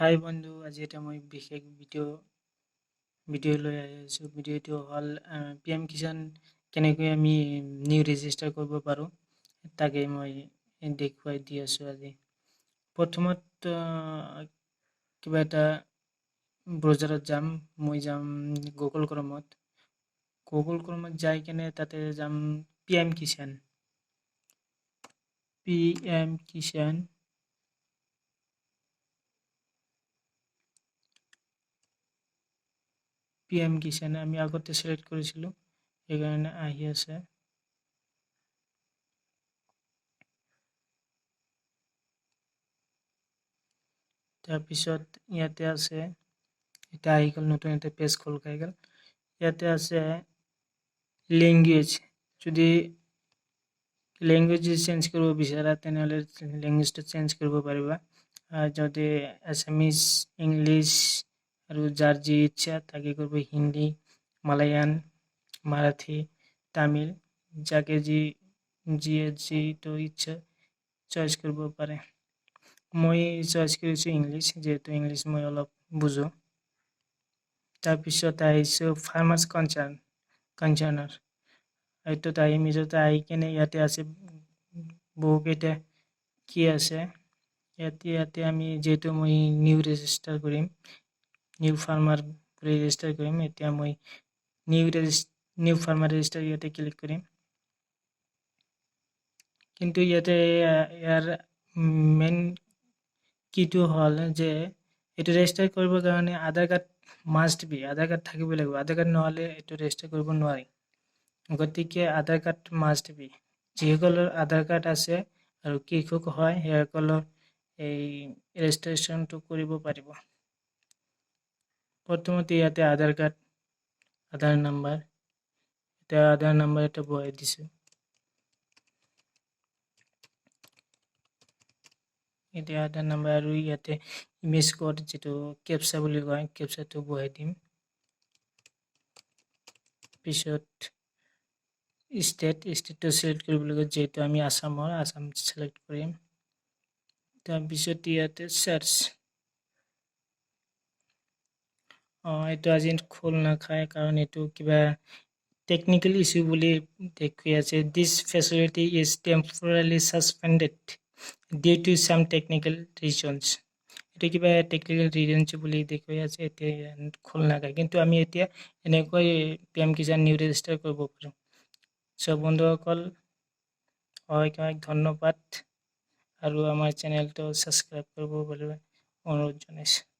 হাই বন্ধু, আজি এটা মই বিশেষ ভিডিঅ' লৈ আহিছোঁ। ভিডিঅ'টো হ'ল PM কিষাণ কেনেকৈ আমি নিউ ৰেজিষ্টাৰ কৰিব পাৰোঁ তাকে মই দেখুৱাই দি আছোঁ। আজি প্ৰথমত কিবা এটা ব্ৰাউজাৰত যাম। মই যাম গুগল ক্ৰমত যাই কেনে তাতে যাম PM কিষাণ। PM কিষাণ আমি আগতে সিলেক্ট কৰিছিলোঁ, সেইকাৰণে আহি আছে। তাৰপিছত ইয়াতে আছে, এটা আহি গ'ল, নতুন এটা পেজ খোল খাই গ'ল। ইয়াতে আছে লেংগুৱেজ। যদি লেংগুৱেজ চেঞ্জ কৰিব বিচাৰা তেনেহ'লে লেংগুৱেজটো চেঞ্জ কৰিব পাৰিবা। যদি আছামিজ, ইংলিছ আৰু যাৰ যি ইচ্ছা তাকে কৰিব। হিন্দী, মালায়ান, মাৰাঠী, তামিল, যাকে যিটো ইচ্ছা চইচ কৰিব পাৰে। মই চইচ কৰিছোঁ ইংলিছ, যিহেতু ইংলিছ মই অলপ বুজোঁ। তাৰপিছত আহিছোঁ ফাৰ্মাৰ্ছ কনচাৰ্ণৰ। এইটোত আহিম। এইটোত আহি কেনে ইয়াতে আছে বহুকেইটা কি আছে। ইয়াতে আমি যিহেতু মই নিউ ফাৰ্মাৰ ৰেজিষ্টাৰ কৰিম। এতিয়া মই নিউ ফাৰ্মাৰ ৰেজিষ্টাৰ ইয়াতে ক্লিক কৰিম। কিন্তু ইয়াতে ইয়াৰ মেইন কিটো হ'ল যে এইটো ৰেজিষ্টাৰ কৰিবৰ কাৰণে আধাৰ কাৰ্ড থাকিব লাগিব। আধাৰ কাৰ্ড নহ'লে এইটো ৰেজিষ্টাৰ কৰিব নোৱাৰি। গতিকে আধাৰ কাৰ্ড মাষ্ট বি। যিসকলৰ আধাৰ কাৰ্ড আছে আৰু কৃষক হয় সেইসকলৰ এই ৰেজিষ্ট্ৰেশ্যনটো কৰিব পাৰিব। প্ৰথমতে ইয়াতে আধাৰ নাম্বাৰ, এতিয়া আধাৰ নাম্বাৰ এটা বহাই দিছোঁ। এতিয়া আধাৰ নাম্বাৰ আৰু ইয়াতে ইমেজ কোড, যিটো কেপচা বুলি কয়, কেপচাটো বহাই দিম। পিছত ষ্টেটটো চিলেক্ট কৰিব লাগিব, যিহেতু আমি আছাম চিলেক্ট কৰিম। তাৰপিছত ইয়াতে চাৰ্চ। এইটো আজি খোল নাখায়, কাৰণ এইটো কিবা টেকনিকেল ইছ্যু বুলি দেখুৱাই আছে। This facility is temporarily suspended due to some technical reasons. এইটো কিবা টেকনিকেল ৰিজনছ বুলি দেখুৱাই আছে। এতিয়া খোল নাখায়, কিন্তু আমি এতিয়া এনেকৈ PM কিষাণ নিউ ৰেজিষ্টাৰ কৰিব পাৰোঁ। বন্ধুসকল, অনেক ধন্যবাদ, আৰু আমাৰ চেনেলটো ছাবস্ক্ৰাইব কৰিব বুলি অনুৰোধ জনাইছোঁ।